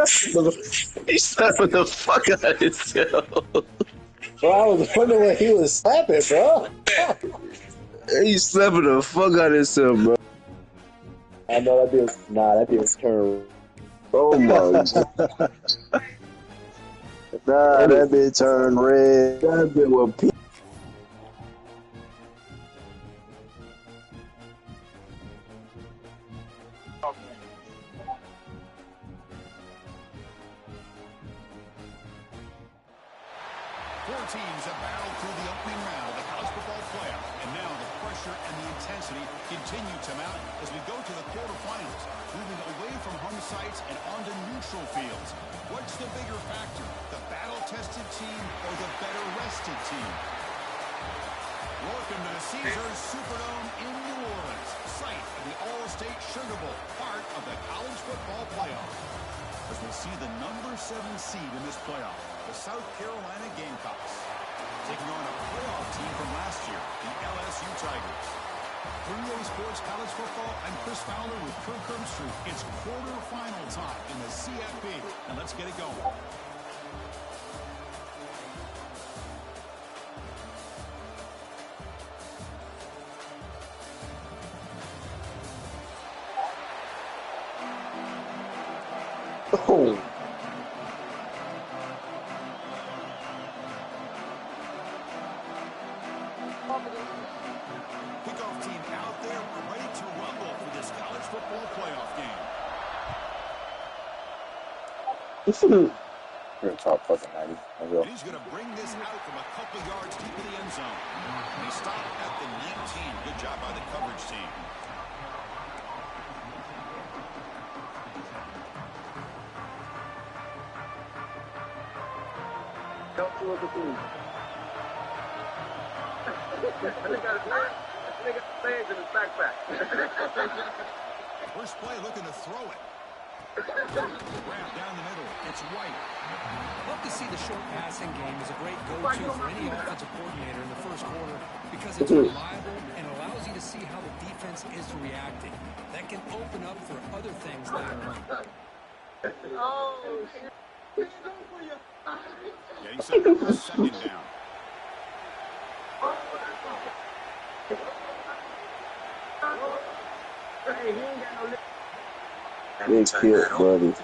He's slapping the fuck out of himself. Bro, I was wondering what he was slapping, bro. He's slapping the fuck out of himself, bro. I know that dude. Nah, that dude's turned. Oh my god. Nah, that bitch turned red. That bitch was pink. Four teams have battled through the opening round of the college football playoff, and now the pressure and the intensity continue to mount as we go to the quarterfinals, moving away from home sites and onto neutral fields. What's the bigger factor, the battle-tested team or the better-rested team? Welcome to the Caesars Superdome in New Orleans, site of the All-State Sugar Bowl, part of the college football playoff. As we see the number 7 seed in this playoff, the South Carolina Gamecocks, taking on a playoff team from last year, the LSU Tigers. For EA Sports College Football, I'm Chris Fowler with Kirk Herbstreit. It's quarterfinal time in the CFB, and let's get it going. Oh. Kickoff team out there, ready to rumble for this college football playoff game. You're a top fucking 90. And he's going to bring this out from a couple yards deep in the end zone. And he stopped at the 19. Good job by the coverage team. Don't do it with me. They got legs in his backpack. First play looking to throw it. Wrap down the middle. It's White. Love to see the short passing game as a great go-to for any offensive coordinator in the first quarter because it's reliable and allows you to see how the defense is reacting. That can open up for other things later on. Oh, shit. Yeah, he said that was second down. Hey, he ain't got no leg. Big kill, buddy.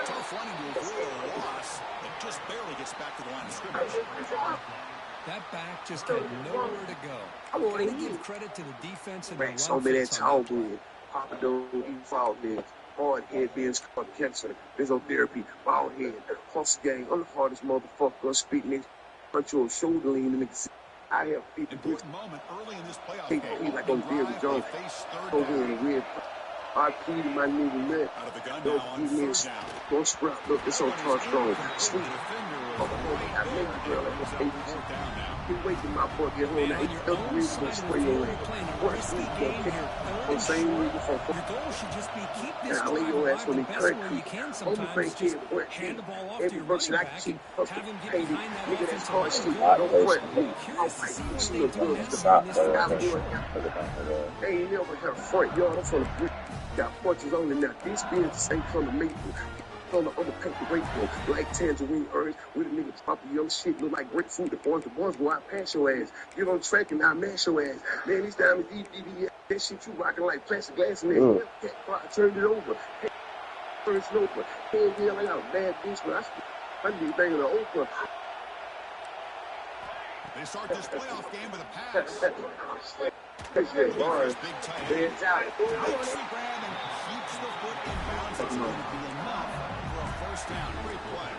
Tough running to avoid a loss, but just barely gets back to the line of scrimmage. That back just had nowhere to go. I want to Give credit to the defense and the run So many fits on that play. with Papa don't eat fault there. Hard head being called cancer, physiotherapy, bald head, hustle gang. I'm the hardest motherfucker speaking this. Punch your shoulder lean and niggas. I have people Important moment early in this playoff take game. me like I'm David Jones. Over in the red. I plead my nigga man. Out of the gun Don't now on give me third down. don't sprout. Look, it's on charge strong. Sweet. I make it girl like this. Fourth down now. Get away from my boy, get home. I ain't the reason to spray your ass. What's this I'm saying we before. Your goal should just be keep this And I lay drive your ass alive on the the best cut way you can Only sometimes. thing Just kid work. hand the ball off to Every your person running I back can and keep have him get paid. behind that Nigga, that's offensive hard line. shit. I don't work. Curious to see what they do next Stop, in this bro. game. They ain't never had a front yard. I'm from the brick. Got punches on it now. These business ain't come to make you. On the paper grateful, like tangerine orange, with a nigga pop your shit, look like grapefruit. The ones go out past your ass. Get on track and I mash your ass. Man, these diamonds, that shit you rocking like plastic glass in there. I turned it over. Turned it over. Hey, yeah, I got a bad bitch, but I need thing to open. They start this playoff game with a pass. That's it, boy. Big tight Man, end. it's out. Makes the grab and keeps the foot in bounds. It's going to be enough for a first down. Great play.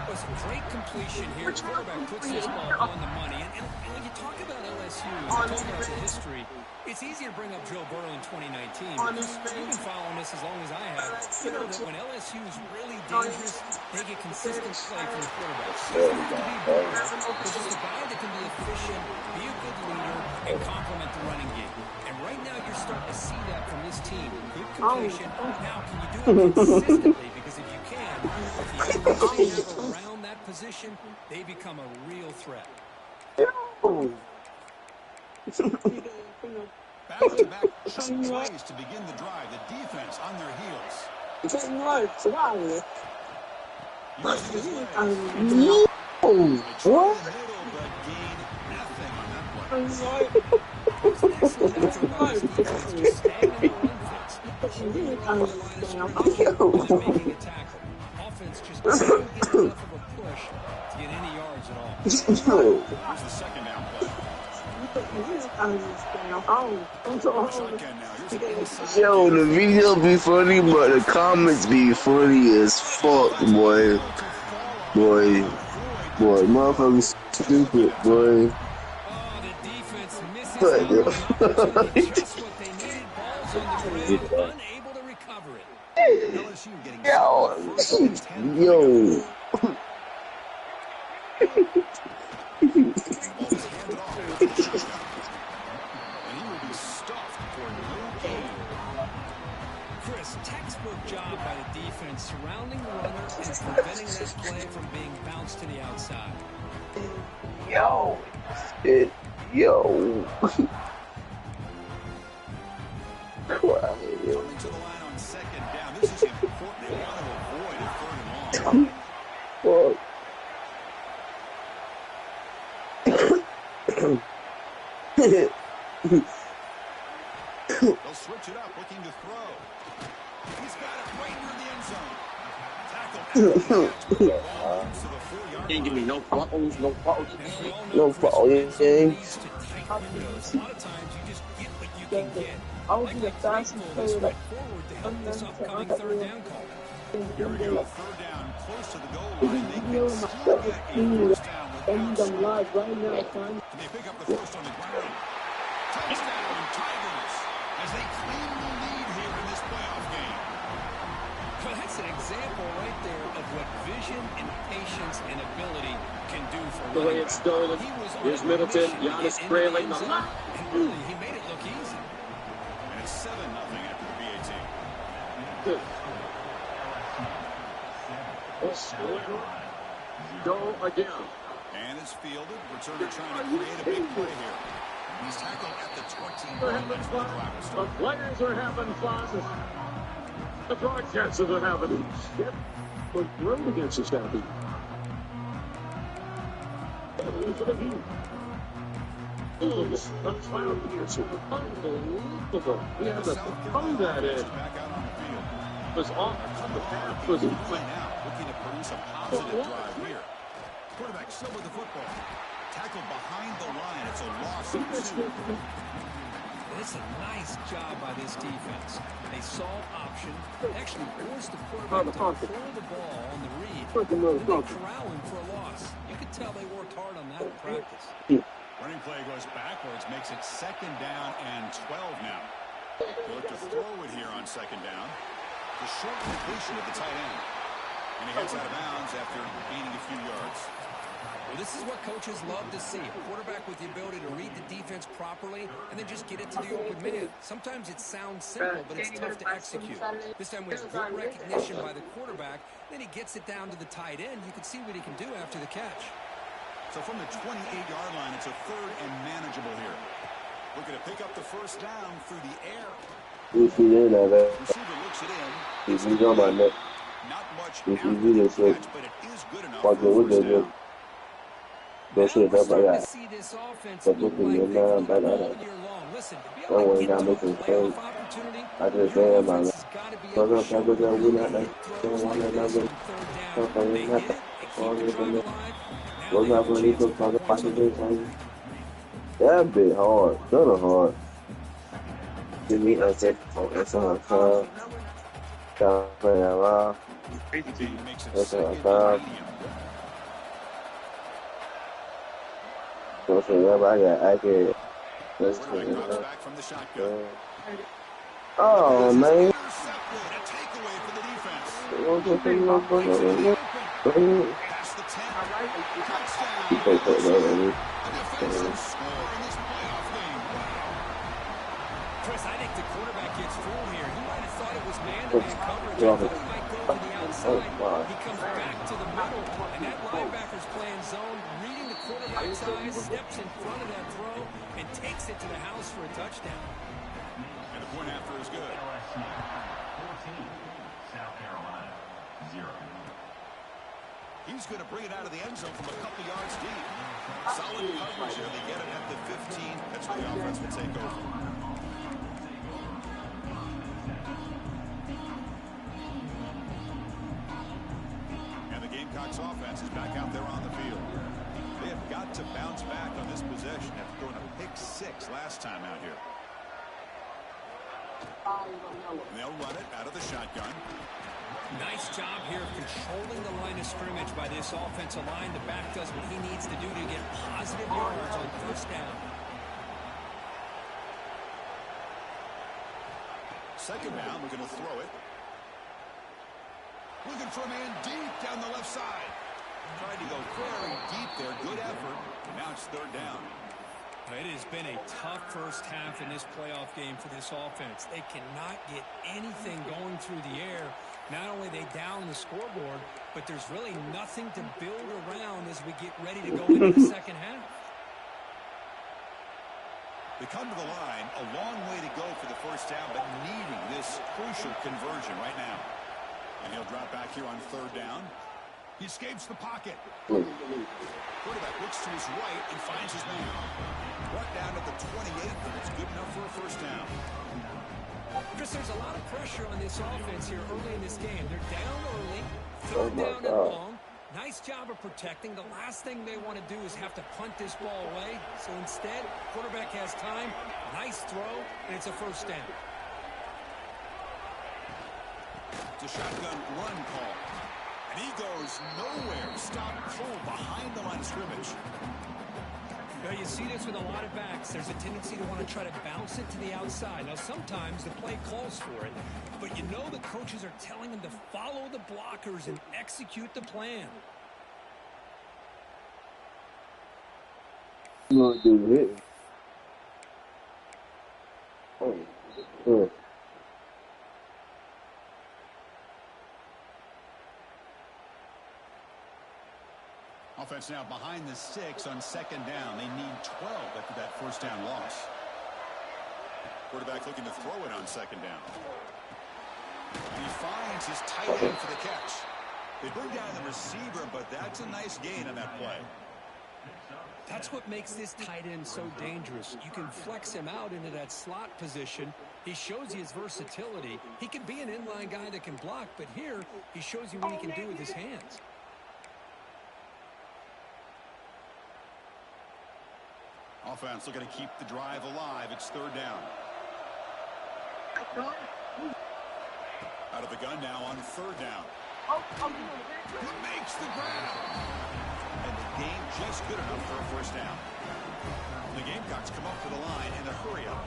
Was a great completion here. The quarterback puts this ball on the money. And when you talk about LSU, and you talk about the history, it's easy to bring up Joe Burrow in 2019. Because you've been following this as long as I have. You know that when LSU is really dangerous, they get consistent play from the quarterback. Doesn't have to be Burrow, but just a guy that can be efficient, be a good leader, and complement the running game. And right now, you're starting to see that from this team. Good completion. Now, can you do it consistently? Because if you can, if you have around that position, they become a real threat. Back-to-back chunk plays to begin the drive. The defense on their heels. Using his legs. Oh, what? But gain nothing on that play. It's an excellent effort by this defense, just staying in the run fix, holding the run to the line of scrimmage, and then making a tackle. Offense just couldn't get enough of a push to get any yards at all. Here's the second down play. Shotgun now. Here's an inside. Yo, the video be funny, but the comments be funny as fuck, boy. Boy, motherfuckers stupid, boy. Oh, the defense misses out on just what they needed. Balls on the ground, unable to recover it. LSU getting Yo. and he will be stuffed for no gain. Chris, textbook job by the defense surrounding the runner and preventing that play from being bounced to the outside. Yo. Yo. Coming to the line on second down. This is important. They want to avoid a third and long. Fuck. They'll switch it up, looking to throw. He's got it right near the end zone. Tackle. Ball moves to the 4-yard Can't give line. me no buttons, no buttons. No fault, yeah. A lot of times you just get what you can get. Like the fast forward to help this upcoming third down call. Here we go. Third down, close to the goal line. They can still get a first down without scoring. And they pick up the first on the ground. Touchdown, Tigers, as they claim the lead here in this playoff game. Well, that's an example right there of what vision and patience and ability can do for The way it's stolen. Here's Middleton, Giannis trailing the line. And really, he made it look easy. And it's 7-0 after the BAT. Go again. And it's fielded. Returner trying to create a big play here. He's tackled at the 20-yard line. The players are having fun. The broadcasters are having shit. But road against us happy. The cloud years are unbelievable. We had to throw that in. Back out on the field. It was off. The path was in Play now, looking to produce a positive drive here. Quarterback still with the football. Tackled behind the line. It's a loss of 2. It's a nice job by this defense. They saw option, actually forced the quarterback to throw the ball on the read, and they corral him for a loss. You could tell they worked hard on that in practice. Running play goes backwards, makes it second down and 12 now. They'll look to throw it here on second down. The short completion of the tight end. And he heads out of bounds after gaining a few yards. Well, this is what coaches love to see. A quarterback with the ability to read the defense properly and then just get it to the open man. Sometimes it sounds simple, but it's tough to execute. This time with good recognition by the quarterback, then he gets it down to the tight end. You can see what he can do after the catch. So from the 28-yard line, it's a third and manageable here. Looking to pick up the first down through the air. Receiver looks it in. If you go my neck, Not much if you after do the this, catch, but it is good enough fuck it for a with first that. down. Don't shit Now up we're like starting to that. see this offense But look look at like your they've man, looked back all out. year long. Listen, to be Don't able worry, to get now to a making playoff sense. opportunity, I just your saying, man. offense has got to be So able to don't show talk about ability we to not hit that. throws Don't want like that this number. on third down. Something They like hit that. it, they keep All the this drive and that. alive. Now Those they not have a gonna need chance to to put talk points about on the this. board. That bit hard. Kinda hard. Give me a second. That's on time. Stop playing around. Makes it That's on second time. and medium. So everybody got accurate. Let's Quarterback drops back from the shotgun. Oh, man. Intercepted. A takeaway for the defense. Past the 10. Touchdown. A defensive score in this playoff game. Chris, I think the quarterback gets fooled here. He might have thought it was man-to-man coverage. I thought he might go to the outside. He comes back to the middle, and that linebacker's playing zone, reading the quarterback's eyes, steps in front of that throw, and takes it to the house for a touchdown. is good. He's going to bring it out of the end zone from a couple yards deep. Solid coverage here. They get it at the 15. That's where the offense will take over. And the Gamecocks offense is back out there on the field. They have got to bounce back on this possession after throwing a pick 6 last time out here. And they'll run it out of the shotgun. Nice job here of controlling the line of scrimmage by this offensive line. The back does what he needs to do to get positive yards on first down. Second down, we're going to throw it. Looking for a man deep down the left side. Tried to go very deep there. Good effort. Now it's third down. It has been a tough first half in this playoff game for this offense. They cannot get anything going through the air. Not only they down the scoreboard, but there's really nothing to build around as we get ready to go into the second half. They come to the line, a long way to go for the first down, but needing this crucial conversion right now. And he'll drop back here on third down. He escapes the pocket. Quarterback looks to his right and finds his man. Brought down at the 28, and it's good enough for a first down. Chris, there's a lot of pressure on this offense here early in this game. They're down early, third down and long. Nice job of protecting. The last thing they want to do is have to punt this ball away. So instead, quarterback has time, nice throw, and it's a first down. It's a shotgun run call. And he goes nowhere. Stop cold behind the line of scrimmage. You see this with a lot of backs. There's a tendency to want to try to bounce it to the outside. Now, sometimes the play calls for it, but you know the coaches are telling them to follow the blockers and execute the plan. You want to do it? Oh. Offense now behind the 6 on second down. They need 12 after that first down loss. Quarterback looking to throw it on second down. And he finds his tight end for the catch. They bring down the receiver, but that's a nice gain on that play. That's what makes this tight end so dangerous. You can flex him out into that slot position. He shows you his versatility. He can be an inline guy that can block, but here he shows you what he can do with his hands. Offense looking to keep the drive alive. It's third down. Out of the gun now on third down. He makes the ground. And the game just good enough for a first down. The Gamecocks come up to the line in a hurry-up.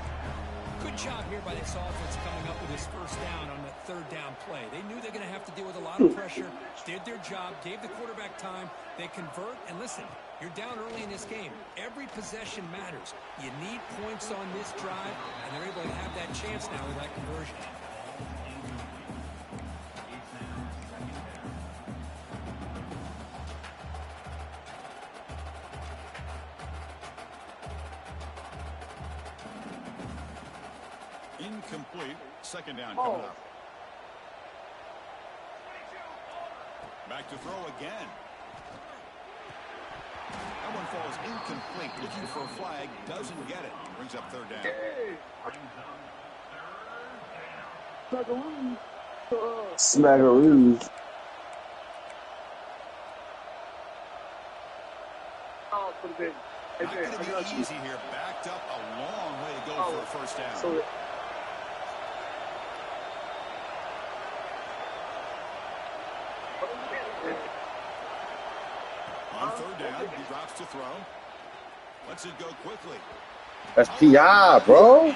Good job here by this offense coming up with his first down on the third down play. They knew they're going to have to deal with a lot of pressure, did their job, gave the quarterback time. They convert, and listen, you're down early in this game. Every possession matters. You need points on this drive, and they're able to have that chance now with that conversion. Incomplete. Second down coming up. Back to throw again. That one falls incomplete. Looking for a flag. Doesn't get it. Brings up third down. Smackaroos. Not going to be easy here. Backed up a long way to go for a first down. On third down, he drops to throw. Lets it go quickly. That's PI, bro. Well,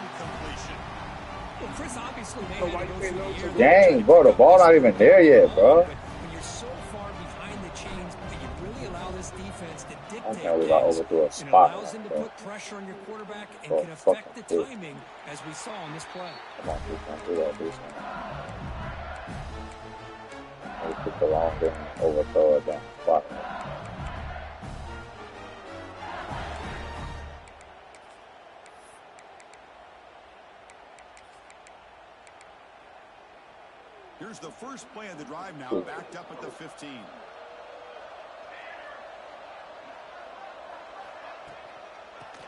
Chris obviously they had to go through the Dang, bro, the ball not even there yet, bro. But when you're so far behind the chains that you really allow this defense to dictate Okay, we got things, over to a it spot. allows them to Bro. put pressure on your quarterback and Bro, can affect the fucking timing as we saw on this play. Come on, please don't do that, please. We put the long thing, overthrow it down. Spot. Here's the first play of the drive now, backed up at the 15.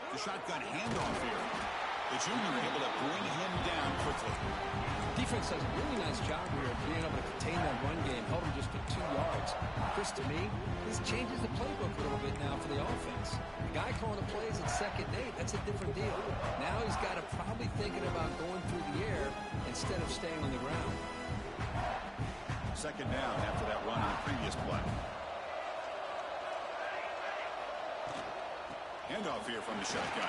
The shotgun handoff here. The junior able to bring him down quickly. Defense does a really nice job here of being able to contain that run game, held him just to 2 yards. Chris, to me, this changes the playbook a little bit now for the offense. The guy calling the plays at 2nd and 8, that's a different deal. Now he's got to probably thinking about going through the air instead of staying on the ground. 2nd down after that run on the previous play. Handoff here from the shotgun.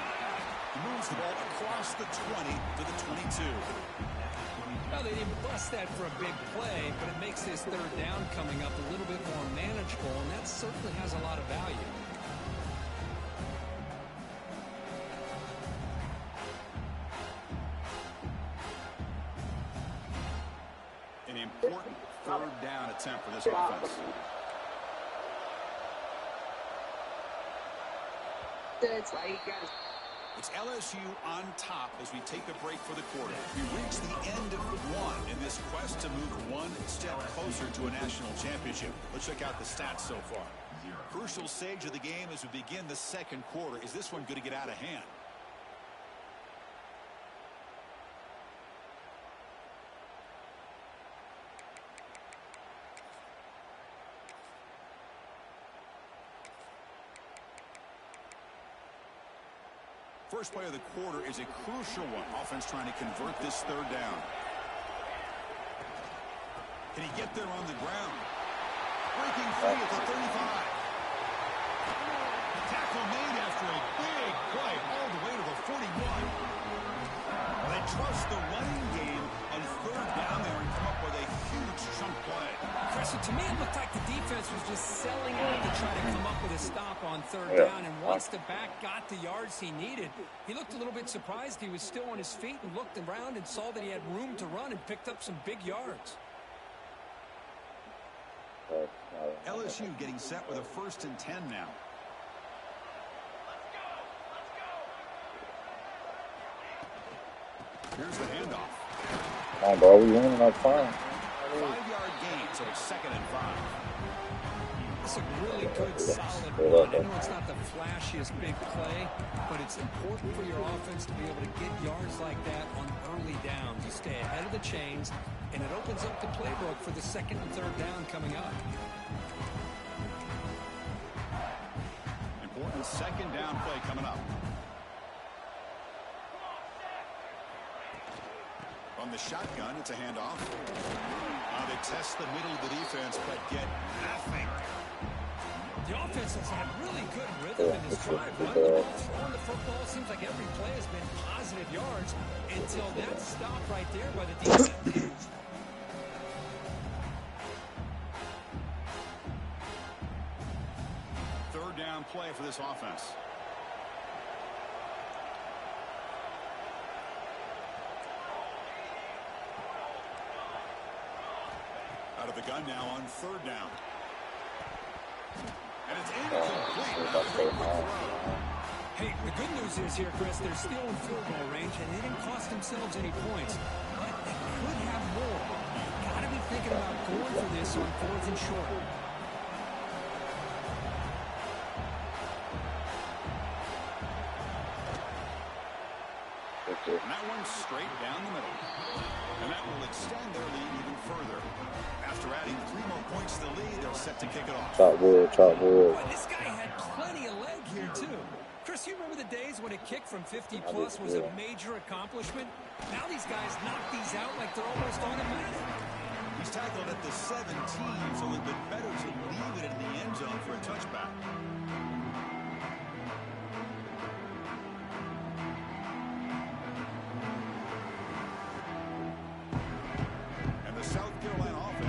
He moves the ball across the 20 to the 22. Now, they didn't bust that for a big play, but it makes this 3rd down coming up a little bit more manageable, and that certainly has a lot of value. An important 3rd down attempt for this offense. It's LSU on top as we take a break for the quarter. We reach the end of 1 in this quest to move 1 step closer to a national championship. Let's check out the stats so far. Crucial stage of the game as we begin the 2nd quarter. Is this one going to get out of hand? First play of the quarter is a crucial one. Offense trying to convert this 3rd down. Can he get there on the ground? Breaking free at the 35. Tackle made after a big play all the way to the 41. Well, they trust the running game on 3rd down there and come up with a huge chunk play. Chris, to me, it looked like the defense was just selling out to try to come up with a stop on 3rd down, and once the back got the yards he needed, he looked a little bit surprised. He was still on his feet and looked around and saw that he had room to run and picked up some big yards. LSU getting set with a 1st and 10 now. Here's the handoff. Come on, bro. We winning our time. 5-yard gain, so it's 2nd and 5. It's a really good, solid run. I know it's not the flashiest big play, but it's important for your offense to be able to get yards like that on early downs. You stay ahead of the chains, and it opens up the playbook for the 2nd and 3rd down coming up. Important 2nd down play coming up. From the shotgun, it's a handoff. They test the middle of the defense, but get nothing. The offense has had really good rhythm in this drive. Running the ball, throwing the football. Seems like every play has been positive yards until that stop right there by the defense. 3rd down play for this offense. Out of the gun now on 3rd down. And it's incomplete. Hey, the good news is here, Chris, they're still in field goal range, and they didn't cost themselves any points. But they could have more. Got to be thinking about going for this on 4th and short. And that one's straight down the middle. And that will extend their lead even further. After adding 3 more points to the lead, they're set to kick it off. Chop wood, chop wood. Boy, this guy had plenty of leg here, too. Chris, you remember the days when a kick from 50-plus was a major accomplishment? Now these guys knock these out like they're almost automatic. He's tackled at the 17, so it would be better to leave it in the end zone for a touchback.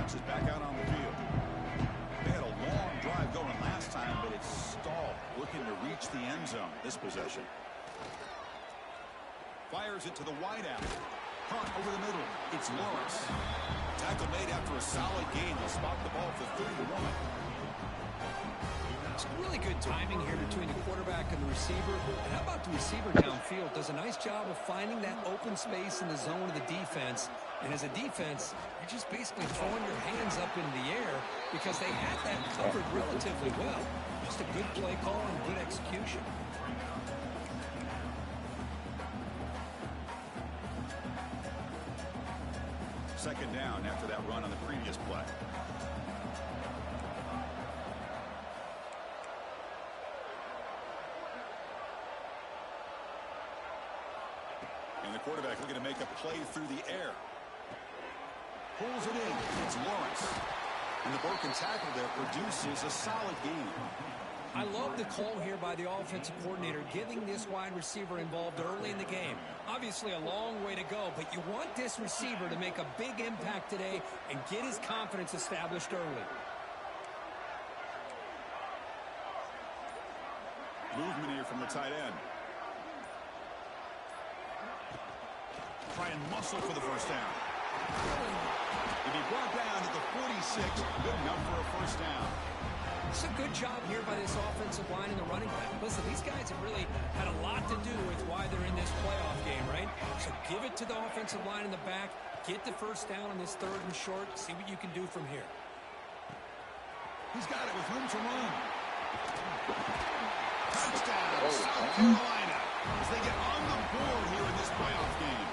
Is back out on the field. They had a long drive going last time, but it stalled, looking to reach the end zone this possession. Fires it to the wideout. Caught over the middle. It's Lawrence. Tackle made after a solid gain. They'll spot the ball for 31. Some really good timing here between the quarterback and the receiver. And how about the receiver downfield? Does a nice job of finding that open space in the zone of the defense. And as a defense, you're just basically throwing your hands up in the air because they had that covered relatively well. Just a good play call and good execution. Second down after that run on the previous play. And the quarterback looking to make a play through the air. Pulls it in. It's Lawrence. And the broken tackle there produces a solid gain. I love the call here by the offensive coordinator, getting this wide receiver involved early in the game. Obviously a long way to go, but you want this receiver to make a big impact today and get his confidence established early. Movement here from the tight end. Try and muscle for the first down. He'll be brought down at the 46. Good enough for a first down. It's a good job here by this offensive line and the running back. Listen, these guys have really had a lot to do with why they're in this playoff game, right? So give it to the offensive line in the back. Get the first down on this 3rd and short. See what you can do from here. He's got it with room to run. Touchdown, South Carolina, as they get on the board here in this playoff game.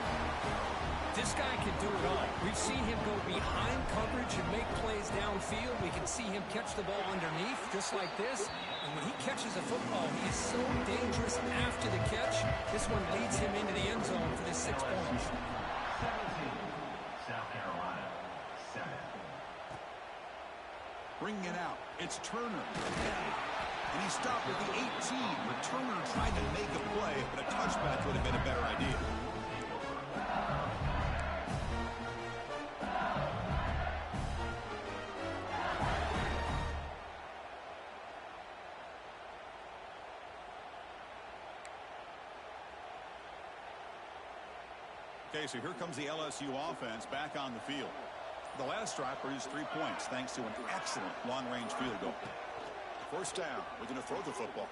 This guy can do it all. We've seen him go behind coverage and make plays downfield. We can see him catch the ball underneath, just like this. And when he catches a football, he is so dangerous after the catch. This one leads him into the end zone for the 6 points. 17, South Carolina, 7. Bringing it out. It's Turner. And he stopped at the 18. But Turner tried to make a play, but a touchback would have been a better idea. Okay, so here comes the LSU offense back on the field. The last drive produced 3 points thanks to an excellent long-range field goal. First down, we're going to throw the football.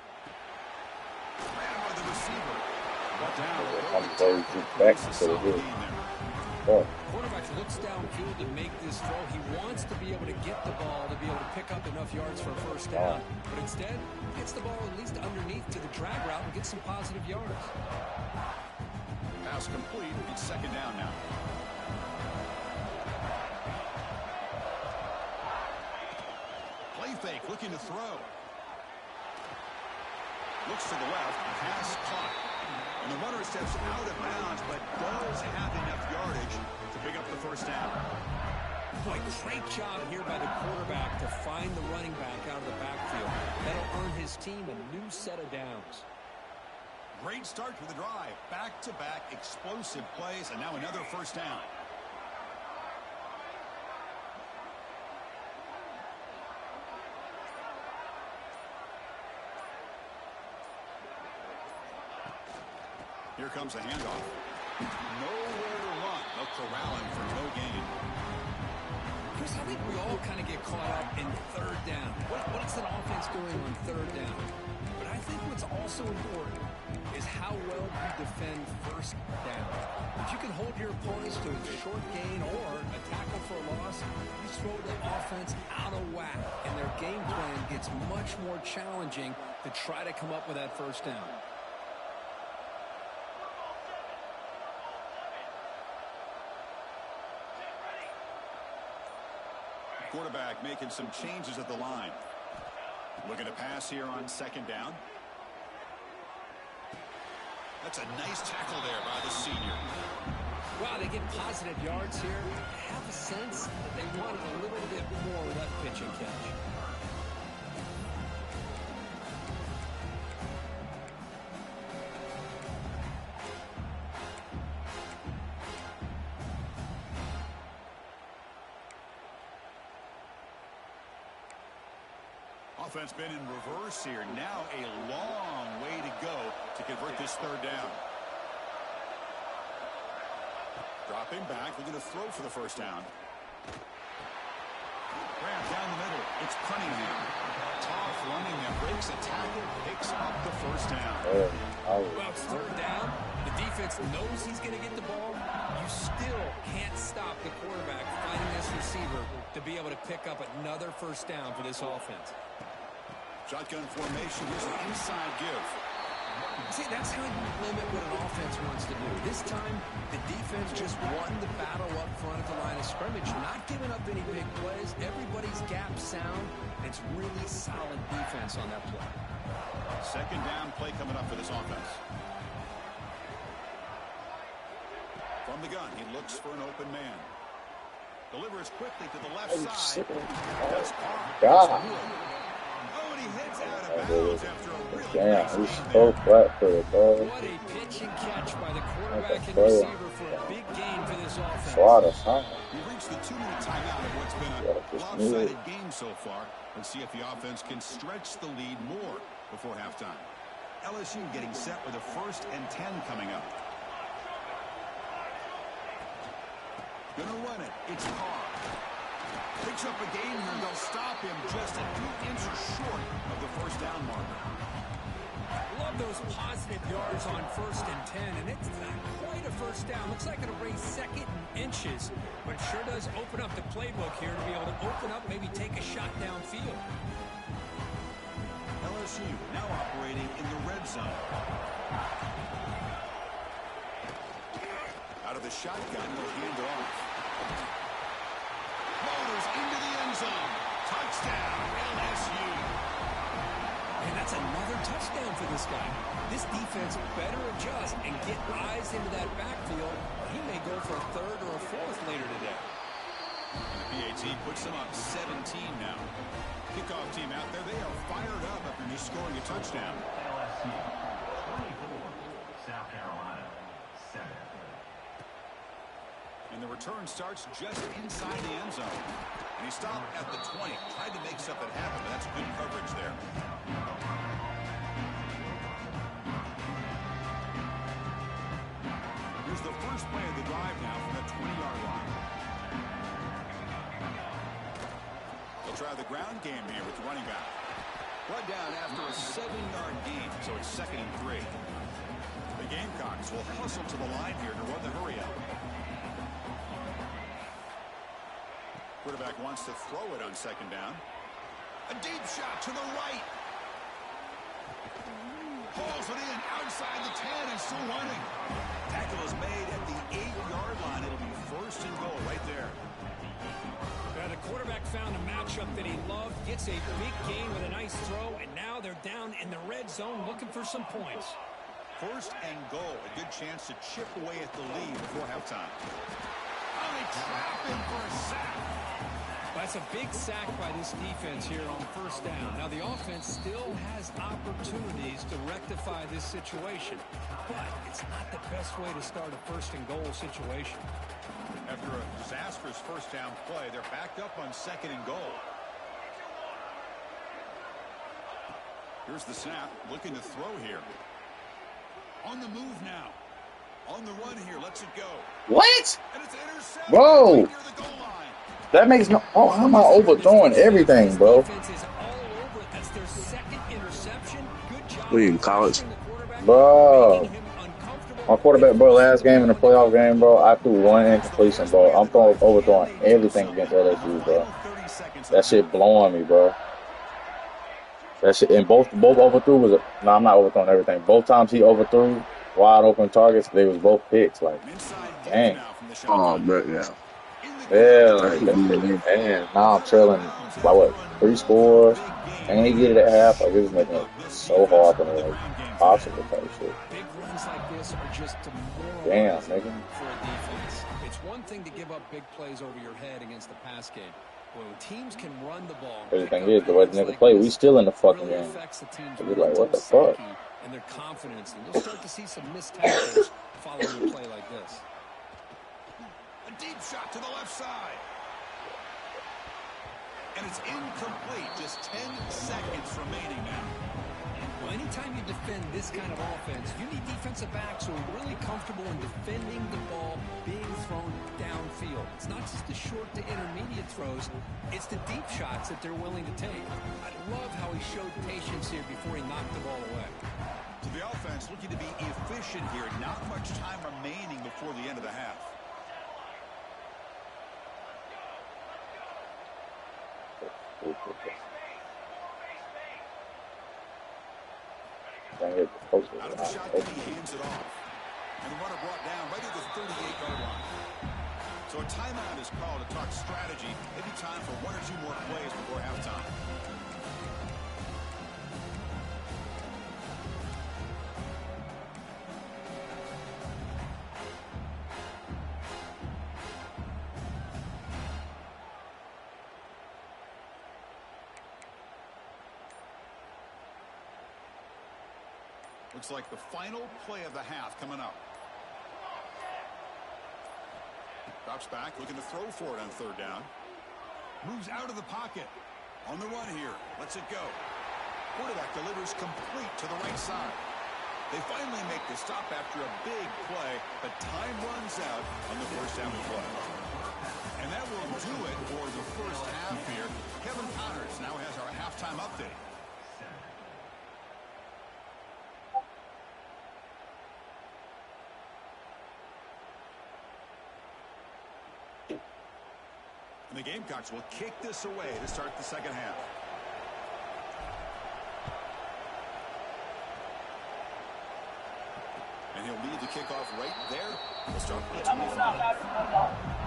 Ran by the receiver. But down. Quarterback looks downfield to make this throw. He wants to be able to get the ball to be able to pick up enough yards for a first down. But instead, gets the ball at least underneath to the drag route and gets some positive yards. Pass complete. It's second down now. Play fake, looking to throw. Looks to the left. Pass caught. And the runner steps out of bounds, but does have enough yardage to pick up the first down. Boy, great job here by the quarterback to find the running back out of the backfield. That'll earn his team a new set of downs. Great start for the drive. Back-to-back explosive plays, and now another first down. Here comes a handoff. Nowhere to run. They'll corral him for no gain. Chris, I think we all kind of get caught up in 3rd down. What is an offense doing on 3rd down? But I think what's also important is how well you defend first down. If you can hold your opponents to a short gain or a tackle for a loss, you throw the offense out of whack, and their game plan gets much more challenging to try to come up with that first down. Quarterback making some changes at the line. Looking to pass here on second down. That's a nice tackle there by the senior. Wow, they get positive yards here. I have a sense that they wanted a little bit more with that pitch and catch. Offense been in reverse here. Now a long way to go to convert this 3rd down. Dropping back. We're going to throw for the first down. Grab down the middle. It's Cunningham. Tough running that breaks a tackle, picks up the first down. Well, it's third down. The defense knows he's going to get the ball. You still can't stop the quarterback finding this receiver to be able to pick up another first down for this offense. Shotgun formation. Here's an inside give. See, that's how you limit what an offense wants to do. This time, the defense just won the battle up front at the line of scrimmage, not giving up any big plays. Everybody's gap sound. It's really solid defense on that play. Second down play coming up for this offense. From the gun, he looks for an open man. Delivers quickly to the left side. That's God. Oh, and he heads out of bounds after a really Damn, nice he's gain so there. flat for it, bro. What a pitch and catch by the quarterback and player. receiver for a big gain for this offense. Slaughter, huh? We've reached the 2-minute timeout of what's been a lopsided game so far. Let's see if the offense can stretch the lead more before halftime. LSU getting set with a 1st and 10 coming up. Gonna run it. It's Carr. Picks up a gain, and they'll stop him just a few inches short of the first down marker. Love those positive yards on 1st and 10, and it's not quite a first down. Looks like it'll raise 2nd and inches, but it sure does open up the playbook here to be able to open up, maybe take a shot downfield. LSU now operating in the red zone. Out of the shotgun, they'll hand it off. Motors into the end zone. Touchdown, LSU. And that's another touchdown for this guy. This defense better adjust and get eyes into that backfield. He may go for a 3rd or a 4th later today. And the PAT puts them up 17 now. Kickoff team out there, they are fired up after just scoring a touchdown. LSU 24, South Carolina 7. And the return starts just inside the end zone. And he stopped at the 20. Tried to make something happen, but that's good coverage there. Here's the first play of the drive now from the 20-yard line. They'll try the ground game here with the running back. Brought down after a 7-yard gain, so it's 2nd and 3. The Gamecocks will hustle to the line here to run the hurry up. Quarterback wants to throw it on 2nd down. A deep shot to the right. Hauls it in outside the 10 and still running. Tackle is made at the 8-yard line. It'll be 1st and goal right there. Yeah, the quarterback found a matchup that he loved, gets a big gain with a nice throw, and now they're down in the red zone looking for some points. 1st and goal. A good chance to chip away at the lead before halftime. Oh, they trap him for a sack. That's a big sack by this defense here on 1st down. Now, the offense still has opportunities to rectify this situation, but it's not the best way to start a 1st and goal situation. After a disastrous 1st down play, they're backed up on 2nd and goal. Here's the snap, looking to throw here. On the move now. On the run here, lets it go. What? And it's intercepted. Bro. Right near the goal line. That makes no. Oh, how am I overthrowing everything, bro? Defense is all over it. That's their 2nd interception. Good job. We in college. Bro. My quarterback, bro, last game in the playoff game, bro, I threw 1 incompletion, bro. I'm overthrowing everything against LSU, bro. That shit blowing me, bro. That shit, and both overthrew was no, I'm not overthrowing everything. Both times he overthrew wide open targets, they was both picks. Like, dang. Oh, but yeah. Yeah, like, man, now I'm trailing by what, 3 scores, and he get it at half. Like, it's making it so hard for me, like, possible type shit. Big runs like this are just demoralizing Damn, nigga. for a defense. It's one thing to give up big plays over your head against the pass game. When teams can run the ball, Everything is the way the nigga play. We still in the fucking really game. affects the team's We like, what the mental fuck? psyche and their confidence, and you'll start to see some missed tackles following a play like this. A deep shot to the left side. And it's incomplete. Just 10 seconds remaining now. Well, anytime you defend this kind of offense, you need defensive backs who are really comfortable in defending the ball being thrown downfield. field. It's not just the short to intermediate throws, it's the deep shots that they're willing to take. I love how he showed patience here before he knocked the ball away. So the offense looking to be efficient here. Not much time remaining before the end of the half. Out of the shotgun, he hands it off. And the runner brought down right at the 38-yard line. So a timeout is called to talk strategy. Maybe time for one or two more plays before halftime. Looks like the final play of the half coming up. Drops back, looking to throw for it on third down. Moves out of the pocket. On the run here. Lets it go. Quarterback delivers complete to the right side. They finally make the stop after a big play, but time runs out on the first down play. And that will do it for the first half here. Kevin Connors now has our halftime update. And the Gamecocks will kick this away to start the second half. And he'll lead the kickoff right there. We'll start with the 25.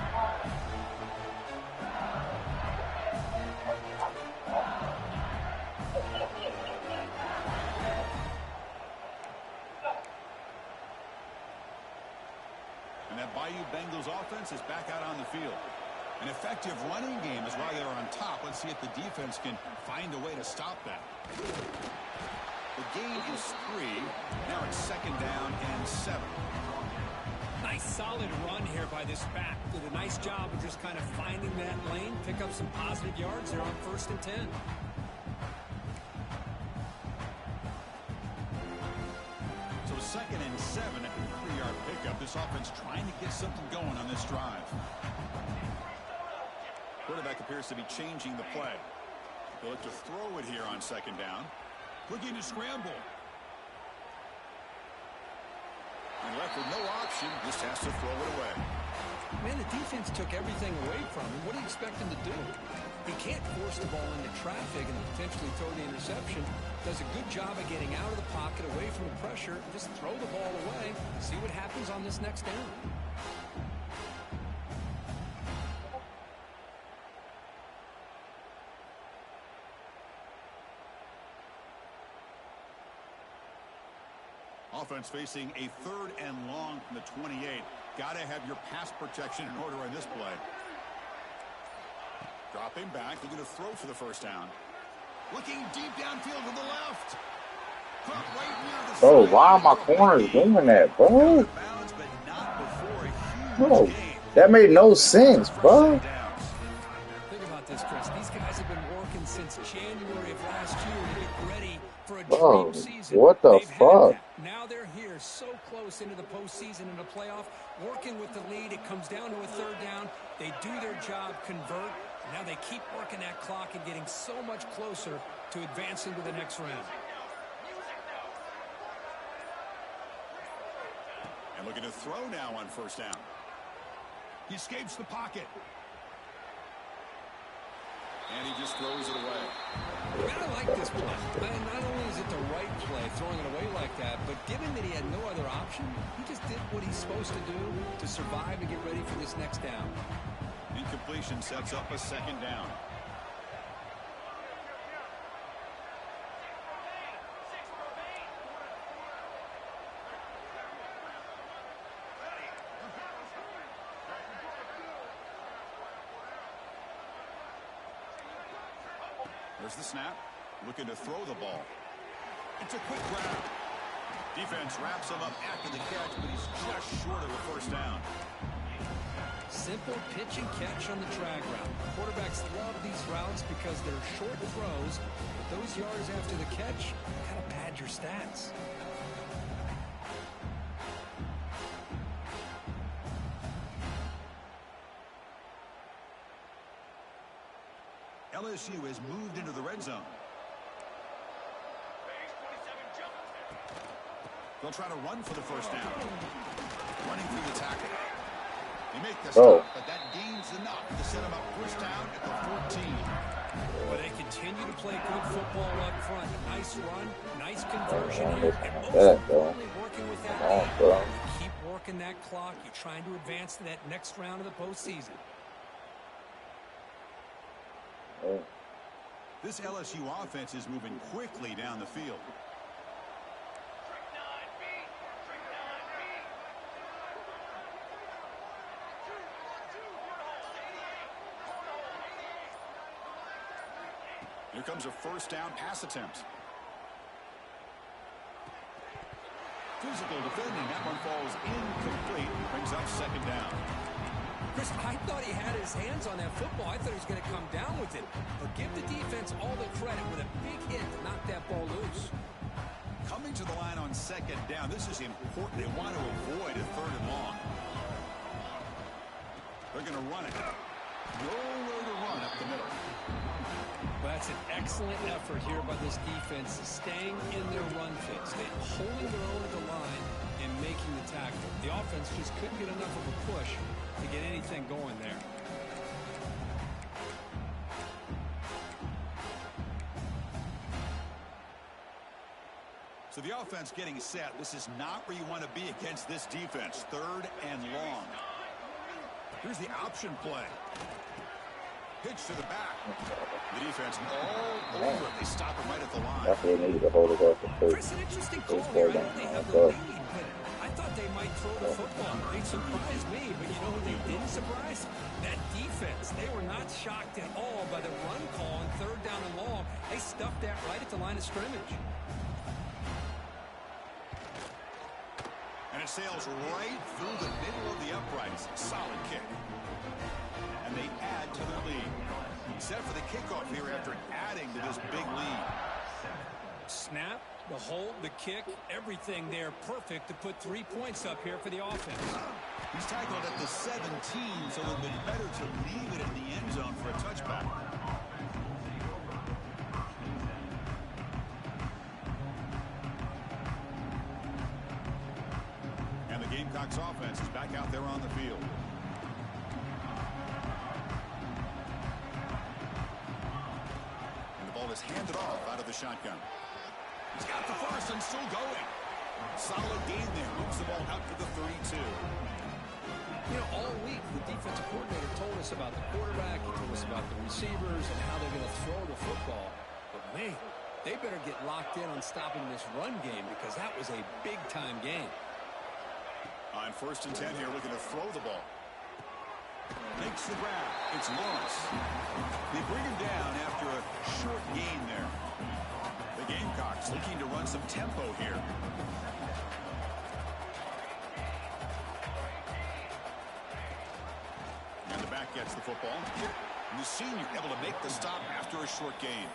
And that Bayou Bengals offense is back out on the field. An effective running game is why they're on top. Let's see if the defense can find a way to stop that. The gain is 3. Now it's second down and 7. Nice solid run here by this back. Did a nice job of just kind of finding that lane, pick up some positive yards. They're on 1st and 10. So second and 7 at the 3-yard pickup. This offense trying to get something going on this drive. Quarterback appears to be changing the play. They'll look to throw it here on second down. Looking to scramble. And left with no option, just has to throw it away. Man, the defense took everything away from him. What do you expect him to do? He can't force the ball into traffic and potentially throw the interception. Does a good job of getting out of the pocket, away from the pressure, and just throw the ball away. See what happens on this next down. Offense facing a 3rd and long from the 28. Got to have your pass protection in order on this play. Dropping back, looking to throw for the first down. Looking deep downfield to the left. Caught right near the Bro, why are my corners doing that, bro? bounds, but not before a huge Bro, gain. that made no sense, bro. Think about this, Chris. These guys have been working since January of last year to get ready for a Bro, dream season. what the They've had fuck? that. Now they're here so close into the postseason and the playoff, working with the lead. It comes down to a 3rd down. They do their job, convert. Now they keep working that clock and getting so much closer to advancing to the next round. And looking to throw now on first down. He escapes the pocket. And he just throws it away. Man, I like this play. And not only is it the right play, throwing it away like that, but given that he had no other option, he just did what he's supposed to do to survive and get ready for this next down. Incompletion sets up a second down. There's the snap. Looking to throw the ball. It's a quick grab. Defense wraps him up after the catch, but he's just short of the first down. Simple pitch and catch on the drag route. Quarterbacks love these routes because they're short throws, but those yards after the catch kind of pad your stats. LSU has moved into the red zone. They'll try to run for the first down. Running through the tackle. They make the stop, but that gains enough to set them up first down at the 14. Well, they continue to play good football up front. Nice run, nice conversion here, and most importantly, working with that lead. You keep working that clock. You're trying to advance to that next round of the postseason. This LSU offense is moving quickly down the field. Here comes a first down pass attempt. Physical defending. That one falls incomplete. Brings up second down. Chris, I thought he had his hands on that football. I thought he was going to come down with it. But give the defense all the credit with a big hit to knock that ball loose. Coming to the line on second down. This is important. They want to avoid a third and long. They're going to run it. Nowhere to run up the middle. Well, that's an excellent effort here by this defense, staying in their run fix. They're holding their own at the line and making the tackle. The offense just couldn't get enough of a push to get anything going there. So the offense getting set. This is not where you want to be against this defense. Third and long. Here's the option play. Pitch to the back. The defense all over it. They stop him right at the line. That's what they needed to hold it up for Chris, an interesting call here. I know they have the lead, but I thought they might throw the football. They surprised me, but you know who they didn't surprise? That defense. They were not shocked at all by the run call on third down and long. They stuffed that right at the line of scrimmage. And it sails right through the middle of the uprights. Solid kick. And they add to their lead. Set for the kickoff here after adding to this big lead. Snap, the hold, the kick, everything there perfect to put 3 points up here for the offense. He's tackled at the 17, so it would have been better to leave it in the end zone for a touchback. And the Gamecocks offense is back out there on the field. Ball is handed off out of the shotgun. He's got the first and still going. Solid gain there. Moves the ball out to the 32. You know, all week the defensive coordinator told us about the quarterback. He told us about the receivers and how they're going to throw the football. But, man, they better get locked in on stopping this run game because that was a big-time game. On first and 10 here, looking to throw the ball. Makes the grab. It's Lawrence. They bring him down after a short gain there. The Gamecocks looking to run some tempo here. And the back gets the football. And the senior able to make the stop after a short gain.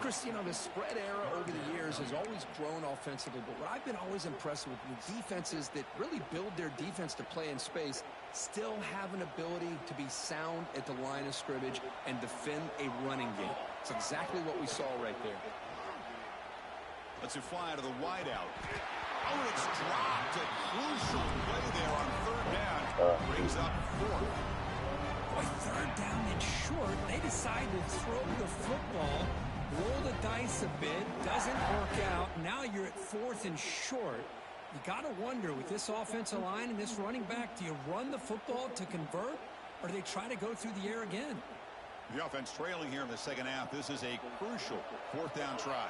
Chris, you know, the spread era over the years has always grown offensively, but what I've been always impressed with defenses that really build their defense to play in space still have an ability to be sound at the line of scrimmage and defend a running game. It's exactly what we saw right there. Lets it fly to the wideout. Oh, it's dropped. A crucial play there on third down. Brings up fourth. Boy, third down and short. They decide to throw the football. Roll the dice a bit, doesn't work out. Now you're at fourth and short. You got to wonder with this offensive line and this running back, do you run the football to convert or do they try to go through the air again? The offense trailing here in the second half. This is a crucial fourth down try.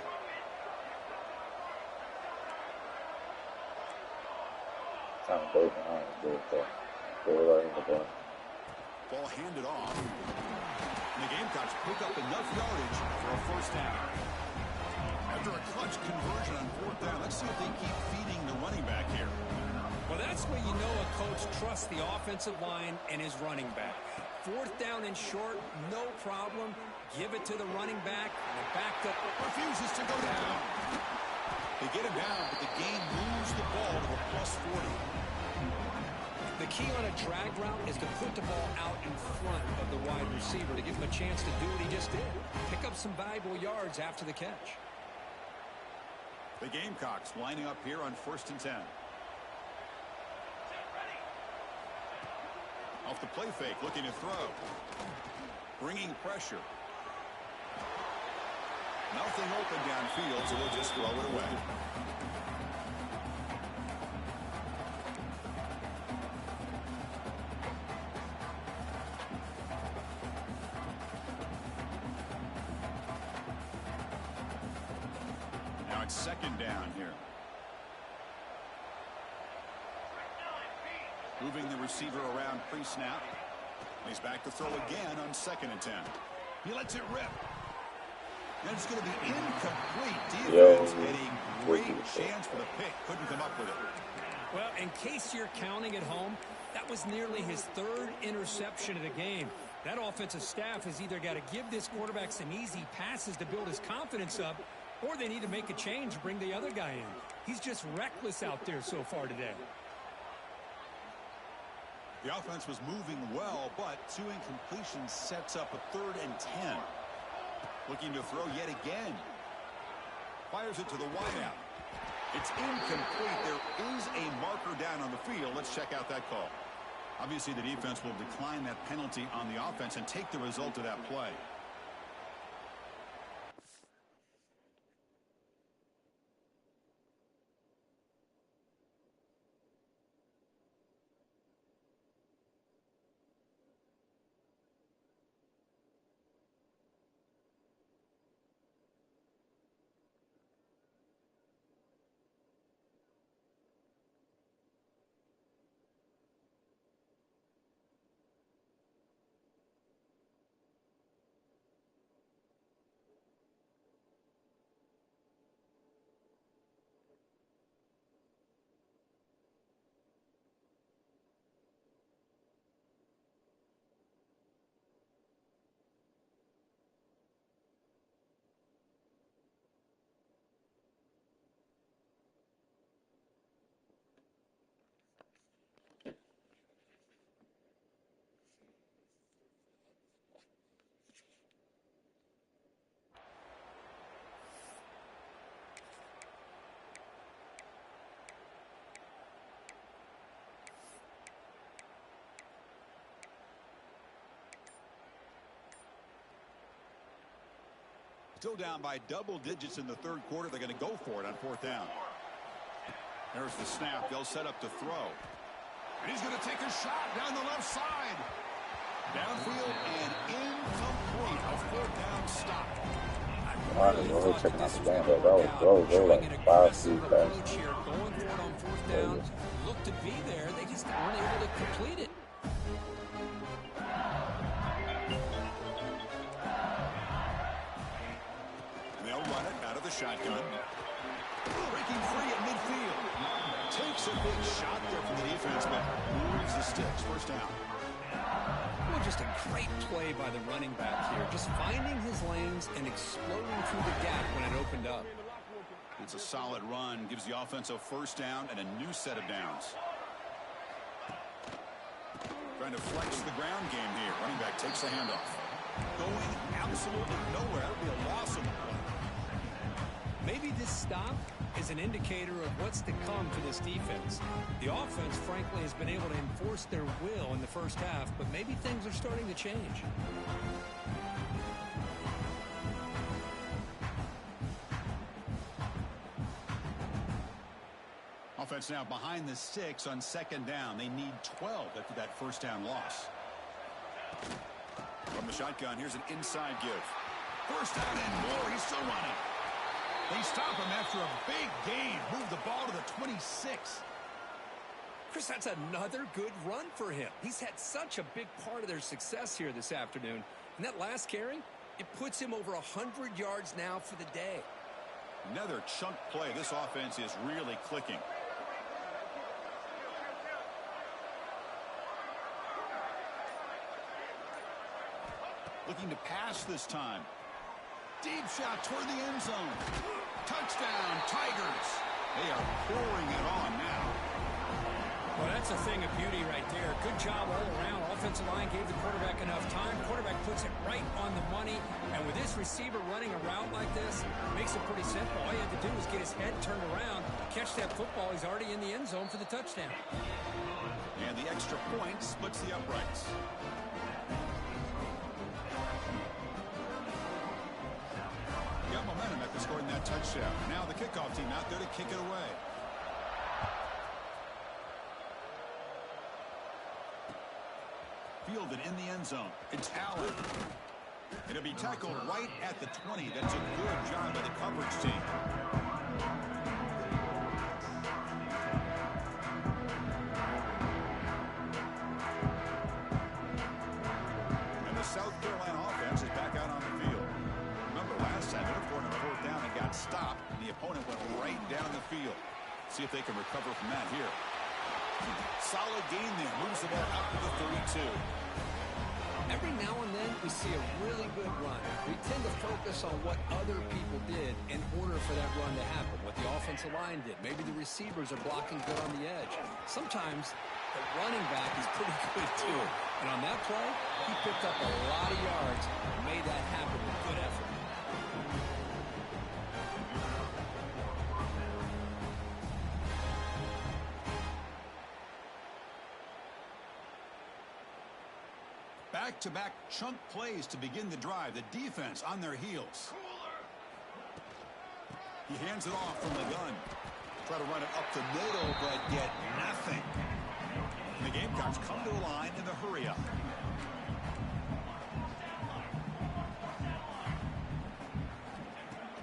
Ball handed off. And the Gamecocks pick up enough yardage for a first down. After a clutch conversion on fourth down, let's see if they keep feeding the running back here. Well, that's where you know a coach trusts the offensive line and his running back. Fourth down and short, no problem. Give it to the running back. And the backup refuses to go down. They get him down, but the game moves the ball to a +40. The The key on a drag route is to put the ball out in front of the wide receiver to give him a chance to do what he just did. Pick up some valuable yards after the catch. The Gamecocks lining up here on 1st and 10. Off the play fake, looking to throw. Bringing pressure. Nothing open downfield, so they'll just throw it away. Now it's 2nd down here. Moving the receiver around pre-snap. He's back to throw again on 2nd and 10. He lets it rip. And it's going to be incomplete. Defense had a great chance for the pick. Couldn't come up with it. Well, in case you're counting at home, that was nearly his 3rd interception of the game. That offensive staff has either got to give this quarterback some easy passes to build his confidence up, or they need to make a change and bring the other guy in. He's just reckless out there so far today. The offense was moving well, but 2 incompletions sets up a 3rd and 10. Looking to throw yet again. Fires it to the wideout. It's incomplete. There is a marker down on the field. Let's check out that call. Obviously, the defense will decline that penalty on the offense and take the result of that play. Still down by double digits in the 3rd quarter. They're going to go for it on 4th down. There's the snap. They'll set up to throw. And he's going to take a shot down the left side. Downfield and incomplete. A 4th down stop. I was really checking out the game, but that was like 5 feet past. Going for it on 4th down. Looked to be there. They just weren't able to complete it. The shotgun. Breaking free at midfield. Takes a big shot there from the defense, but moves the sticks. 1st down. Well, just a great play by the running back here. Just finding his lanes and exploding through the gap when it opened up. It's a solid run. Gives the offense a 1st down and a new set of downs. Trying to flex the ground game here. Running back takes the handoff. Going absolutely nowhere. That would be a loss of the play. Maybe this stop is an indicator of what's to come for this defense. The offense, frankly, has been able to enforce their will in the 1st half, but maybe things are starting to change. Offense now behind the 6 on 2nd down. They need 12 after that 1st down loss. From the shotgun, here's an inside give. 1st down and more. He's still running. They stop him after a big gain. Move the ball to the 26. Chris, that's another good run for him. He's had such a big part of their success here this afternoon. And that last carry, it puts him over 100 yards now for the day. Another chunk play. This offense is really clicking. Looking to pass this time. Deep shot toward the end zone. Touchdown, Tigers. They are pouring it on now. Well, that's a thing of beauty right there. Good job all around. Offensive line gave the quarterback enough time. Quarterback puts it right on the money. And with this receiver running a route like this, it makes it pretty simple. All you have to do is get his head turned around, catch that football. He's already in the end zone for the touchdown. And the extra point splits the uprights. Got momentum after scoring that touchdown. Now the kickoff team out there to kick it away. Fielded in the end zone. It's Allen. It'll be tackled right at the 20. That's a good job by the coverage team. And the South Carolina offense is back out on the field. Remember last time they were going on a fourth down and got stopped. The opponent went right down the field. See if they can recover from that here. Solid game there. Moves the ball out to the 32. Every now and then we see a really good run. We tend to focus on what other people did in order for that run to happen. What the offensive line did. Maybe the receivers are blocking good on the edge. Sometimes the running back is pretty good too. And on that play, he picked up a lot of yards and made that happen with good effort. Back-to-back chunk plays to begin the drive. The defense on their heels. He hands it off from the gun. Try to run it up the middle, but get nothing. And the Gamecocks come to the line in the hurry-up.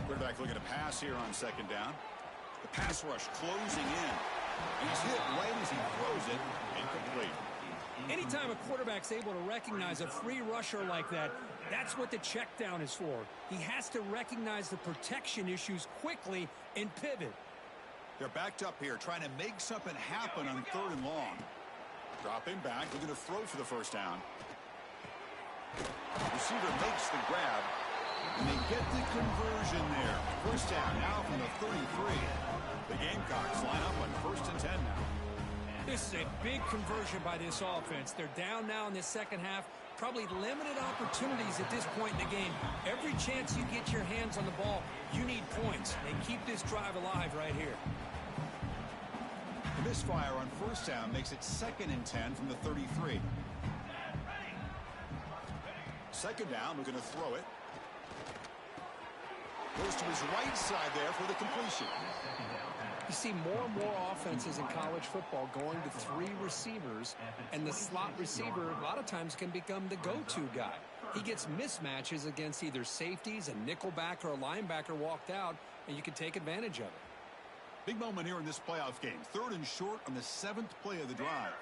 Quarterback looking to pass here on second down. The pass rush closing in. And he's hit right as he throws it. Incomplete. Anytime a quarterback's able to recognize a free rusher like that, that's what the check down is for. He has to recognize the protection issues quickly and pivot. They're backed up here, trying to make something happen on third and long. Dropping back, looking to throw for the first down. Receiver makes the grab, and they get the conversion there. First down now from the 33. The Gamecocks line up on 1st and 10 now. This is a big conversion by this offense. They're down now in the second half. Probably limited opportunities at this point in the game. Every chance you get your hands on the ball, you need points. They keep this drive alive right here. The misfire on first down makes it 2nd and 10 from the 33. Second down, we're going to throw it. Goes to his right side there for the completion. You see more and more offenses in college football going to 3 receivers, and the slot receiver a lot of times can become the go-to guy. He gets mismatches against either safeties, a nickelback, or a linebacker walked out, and you can take advantage of it. Big moment here in this playoff game. 3rd and short on the 7th play of the drive.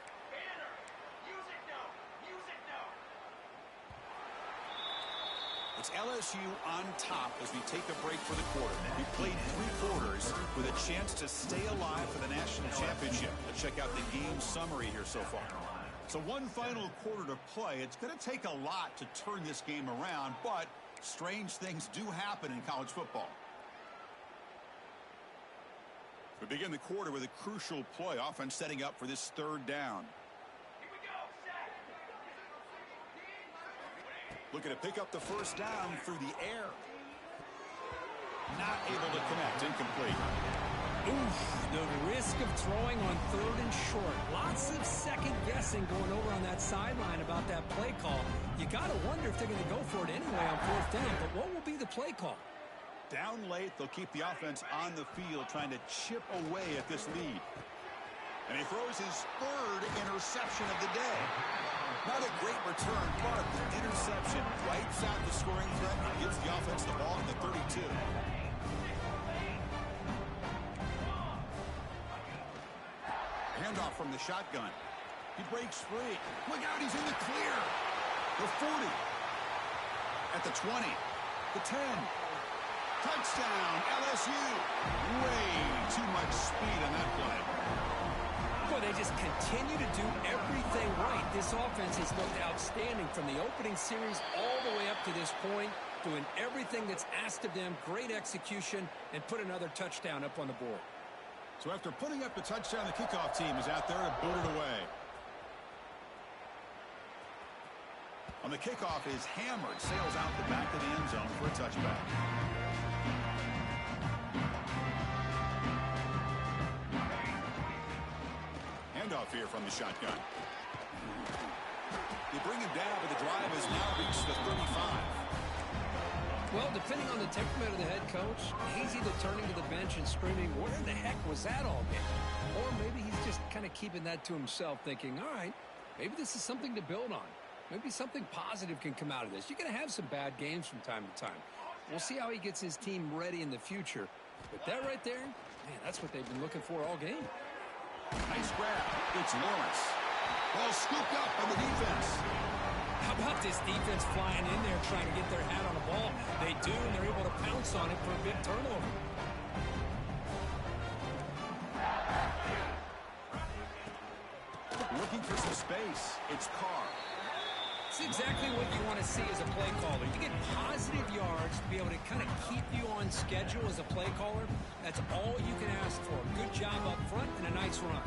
It's LSU on top as we take a break for the quarter. We played 3 quarters with a chance to stay alive for the national championship. Let's check out the game summary here so far. So one final quarter to play. It's going to take a lot to turn this game around, but strange things do happen in college football. We begin the quarter with a crucial play. Offense setting up for this 3rd down. Looking to pick up the first down through the air. Not able to connect. Incomplete. Oof, the risk of throwing on 3rd and short. Lots of second guessing going over on that sideline about that play call. You got to wonder if they're going to go for it anyway on 4th down, but what will be the play call? Down late, they'll keep the offense on the field trying to chip away at this lead. And he throws his 3rd interception of the day. Not a great return, but the interception wipes out the scoring threat and gives the offense the ball in the 32. Handoff from the shotgun. He breaks free. Look out, he's in the clear. The 40. At the 20. The 10. Touchdown, LSU. Way too much speed on that play. Boy, they just continue to do everything right. This offense has looked outstanding from the opening series all the way up to this point, doing everything that's asked of them, great execution, and put another touchdown up on the board. So after putting up the touchdown, the kickoff team is out there to boot it away. On the kickoff is hammered, sails out the back of the end zone for a touchback. Handoff here from the shotgun. They bring him down, but the drive has now reached the 35. Well, depending on the temperament of the head coach, he's either turning to the bench and screaming, where the heck was that all game? Or maybe he's just kind of keeping that to himself, thinking, all right, maybe this is something to build on. Maybe something positive can come out of this. You're going to have some bad games from time to time. We'll see how he gets his team ready in the future. But that right there, man, that's what they've been looking for all game. Nice grab. It's Lawrence. Ball scooped up on the defense. How about this defense flying in there trying to get their hat on the ball? They do, and they're able to pounce on it for a big turnover. Looking for some space. It's Carr. It's exactly what you want to see as a play caller. You get positive yards to be able to kind of keep you on schedule as a play caller. That's all you can ask for. Good job up front and a nice run.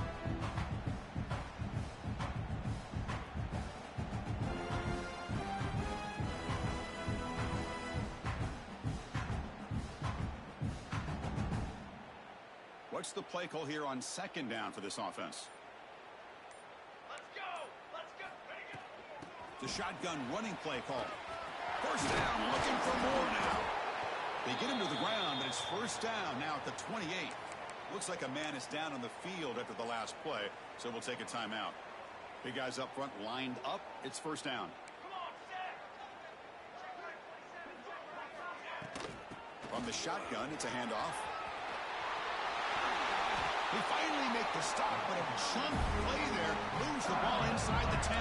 What's the play call here on second down for this offense? Let's go! Let's go! The shotgun running play call. First down, looking for more now. They get him to the ground, but it's first down now at the 28. Looks like a man is down on the field after the last play, so we'll take a timeout. Big guys up front lined up. It's first down. From the shotgun, it's a handoff. They finally make the stop, but a chunk play there moves the ball inside the 10.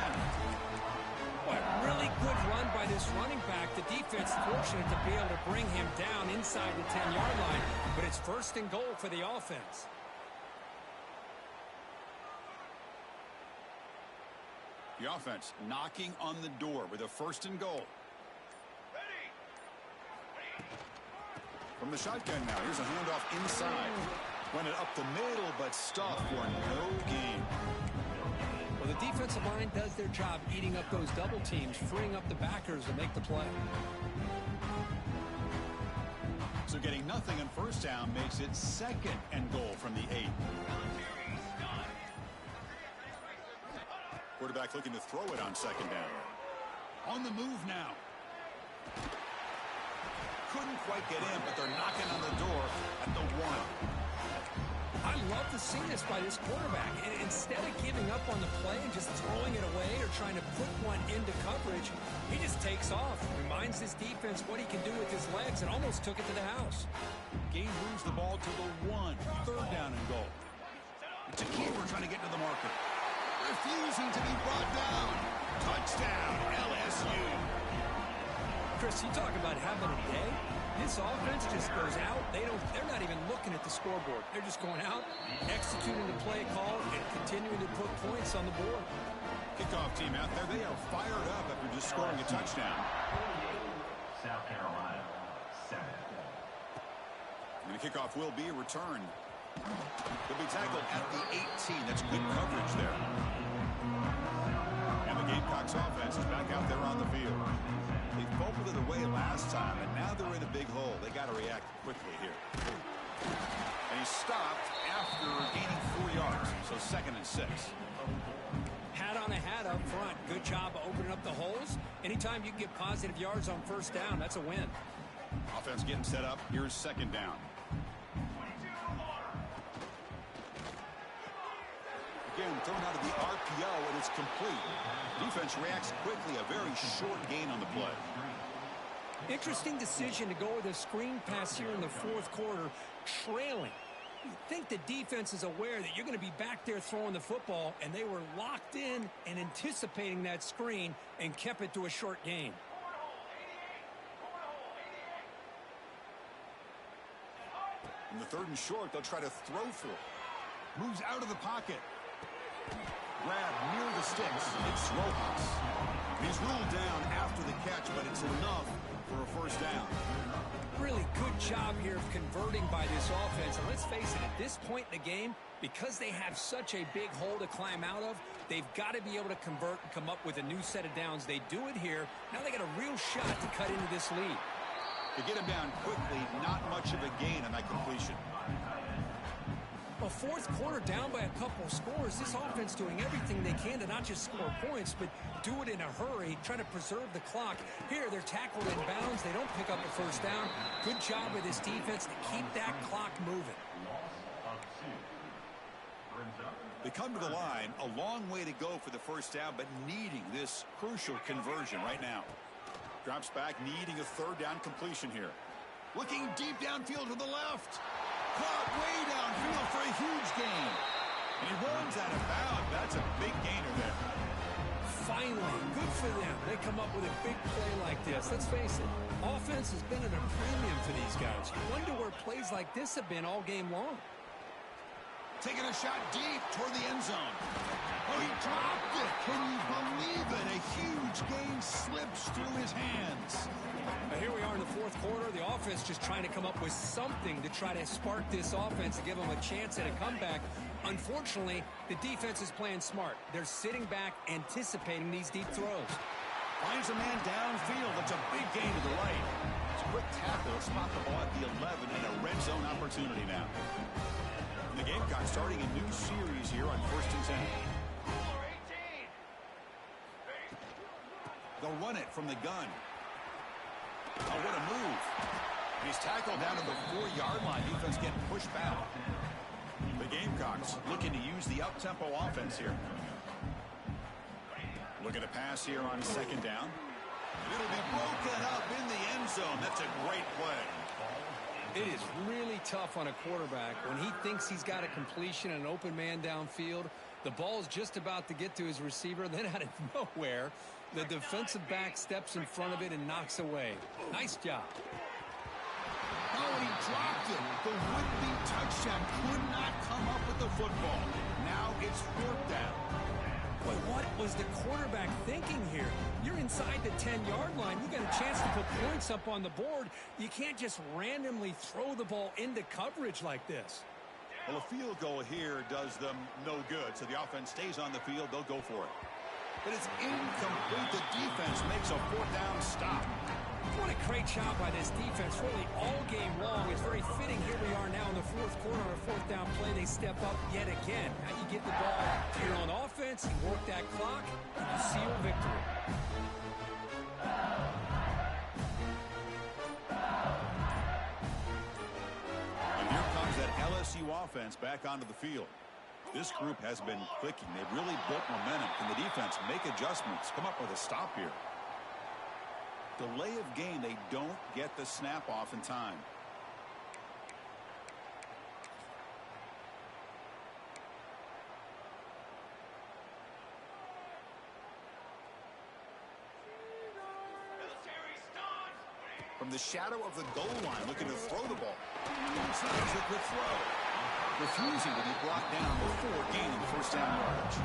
Boy, really good run by this running back. The defense fortunate to be able to bring him down inside the 10-yard line, but it's first and goal for the offense. The offense knocking on the door with a first and goal. From the shotgun now, here's a handoff inside. Run it up the middle, but stuffed for no gain. Well, the defensive line does their job eating up those double teams, freeing up the backers to make the play. So getting nothing on first down makes it second and goal from the 8. Quarterback looking to throw it on second down. On the move now. Couldn't quite get in, but they're knocking on the door at the 1. I love to see this by this quarterback. And instead of giving up on the play and just throwing it away or trying to put one into coverage, he just takes off. Reminds his defense what he can do with his legs and almost took it to the house. Gain moves the ball to the 1. Third down and goal. It's a keeper trying to get to the marker. Refusing to be brought down. Touchdown, LSU. Chris, you talk about having a day. This offense just goes out. They're not even looking at the scoreboard. They're just going out, executing the play call, and continuing to put points on the board. Kickoff team out there. They are fired up after just scoring a touchdown. South Carolina, 7. And the kickoff will be returned. They'll be tackled at the 18. That's good coverage there. And the Gamecocks offense is back out there on the field. They fumbled it away last time, and now they're in a big hole. They got to react quickly here. And he stopped after gaining 4 yards, so second and 6. Hat on a hat up front. Good job opening up the holes. Anytime you can get positive yards on first down, that's a win. Offense getting set up. Here's second down. Again, thrown out of the RPO, and it's complete. Defense reacts quickly. A very short gain on the play. Interesting decision to go with a screen pass here in the fourth quarter, trailing. You think the defense is aware that you're going to be back there throwing the football, and they were locked in and anticipating that screen and kept it to a short gain. In the third and short, they'll try to throw for it. Moves out of the pocket. Grab near the sticks. It's Rojas. He's ruled down after the catch, but it's enough for a first down. Really good job here of converting by this offense. And let's face it, at this point in the game, because they have such a big hole to climb out of, they've got to be able to convert and come up with a new set of downs. They do it here. Now they got a real shot to cut into this lead. To get him down quickly, not much of a gain on that completion. A fourth quarter down by a couple scores. This offense doing everything they can to not just score points, but do it in a hurry, trying to preserve the clock. Here, they're tackled in bounds. They don't pick up a first down. Good job with this defense to keep that clock moving. They come to the line, a long way to go for the first down, but needing this crucial conversion right now. Drops back, needing a third down completion here. Looking deep downfield to the left. Caught way downfield for a huge gain. And he runs out of bounds. That's a big gainer there. Finally, good for them. They come up with a big play like this. Let's face it, offense has been at a premium for these guys. You wonder where plays like this have been all game long. Taking a shot deep toward the end zone. Oh, he dropped it. Can you believe it? A huge gain slips through his hands. Now here we are in the fourth quarter. The offense just trying to come up with something to try to spark this offense to give them a chance at a comeback. Unfortunately, the defense is playing smart. They're sitting back, anticipating these deep throws. Finds a man downfield. That's a big gain to the right. It's a quick tackle to spot the ball at the 11 and a red zone opportunity now. And the Gamecocks starting a new series here on 1st and 10. They'll run it from the gun. Oh, what a move. And he's tackled down to the 4-yard line. Defense getting pushed back. The Gamecocks looking to use the up-tempo offense here. Looking to pass here on second down. It'll be broken up in the end zone. That's a great play. It is really tough on a quarterback when he thinks he's got a completion and an open man downfield. The ball's just about to get to his receiver. Then out of nowhere, the defensive back steps in front of it and knocks away. Nice job. Oh, he dropped it. The would-be touchdown could not come up with the football. Now it's 4th down. Boy, what was the quarterback thinking here? You're inside the 10-yard line. You got a chance to put points up on the board. You can't just randomly throw the ball into coverage like this. Well, a field goal here does them no good, so the offense stays on the field. They'll go for it. But it's incomplete. The defense makes a 4th down stop. What a great job by this defense, really all game long. It's very fitting. Here we are now in the fourth quarter on a 4th down play. They step up yet again. Now you get the ball to your own offense, you work that clock, and you seal victory. And here comes that LSU offense back onto the field. This group has been clicking. They've really built momentum. Can the defense make adjustments, come up with a stop here? Delay of game, they don't get the snap off in time. From the shadow of the goal line, looking to throw the ball. It's a good throw. Refusing to be brought down before gaining first down yardage.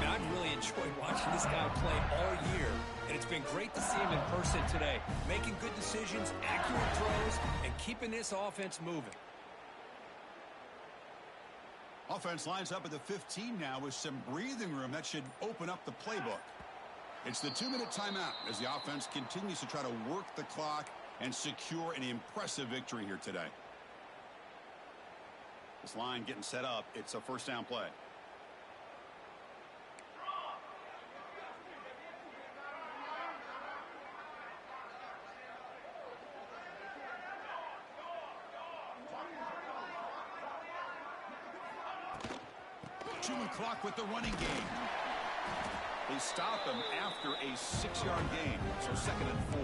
Man, I've really enjoyed watching this guy play all year, and it's been great to see him in person today. Making good decisions, accurate throws, and keeping this offense moving. Offense lines up at the 15 now with some breathing room. That should open up the playbook. It's the 2-minute timeout as the offense continues to try to work the clock and secure an impressive victory here today. This line getting set up. It's a first down play. Chewing clock with the running game. They stop him after a 6-yard gain, so 2nd and 4.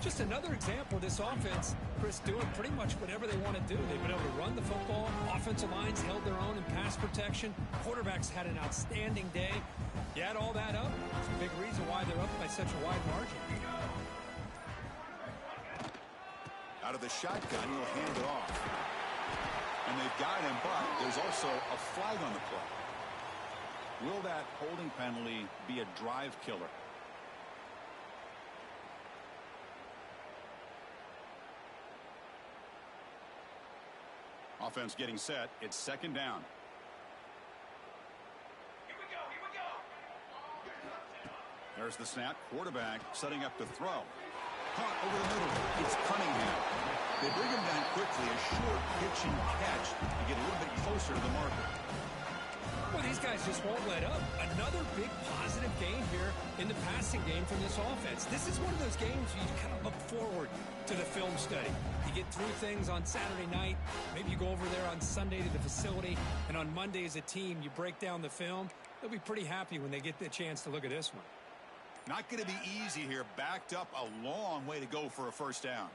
Just another example of this offense, Chris, doing pretty much whatever they want to do. They've been able to run the football. Offensive lines held their own in pass protection. Quarterbacks had an outstanding day. You add all that up, it's a big reason why they're up by such a wide margin. Out of the shotgun, he'll hand it off. And they've got him, but there's also a flag on the play. Will that holding penalty be a drive killer? offense getting set. It's second down. There's the snap. Quarterback setting up to throw. Caught over the middle. It's Cunningham. They bring him down quickly. A short pitch and catch to get a little bit closer to the marker. Well, these guys just won't let up. Another big positive game here in the passing game from this offense. This is one of those games you kind of look forward to the film study. You get through things on Saturday night. Maybe you go over there on Sunday to the facility, and on Monday as a team, you break down the film. They'll be pretty happy when they get the chance to look at this one. Not going to be easy here. Backed up a long way to go for a first down.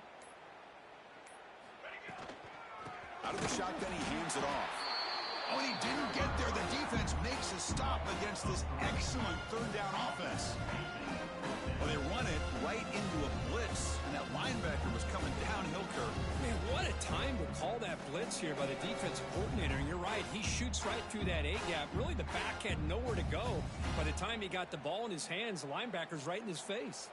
Out of the shotgun, he hands it off. Oh, and he didn't get there. The defense makes a stop against this excellent third down offense. Well, they run it right into a blitz, and that linebacker was coming downhill curve. Man, what a time to call that blitz here by the defensive coordinator. And you're right, he shoots right through that A-gap. Really, the back had nowhere to go. By the time he got the ball in his hands, the linebacker's right in his face.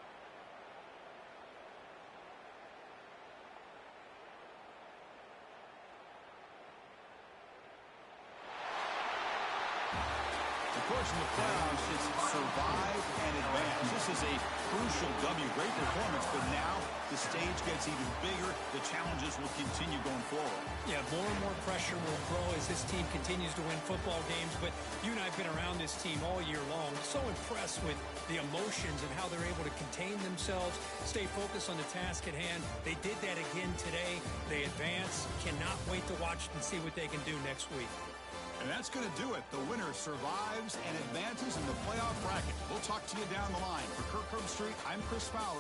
Of course, in the playoffs, it's survive and advance. This is a crucial W. Great performance, but now the stage gets even bigger. The challenges will continue going forward. Yeah, more and more pressure will grow as this team continues to win football games. But you and I have been around this team all year long. So impressed with the emotions and how they're able to contain themselves, stay focused on the task at hand. They did that again today. They advance. Cannot wait to watch and see what they can do next week. And that's going to do it. The winner survives and advances in the playoff bracket. We'll talk to you down the line. For Kirk Herbstreit, I'm Chris Fowler.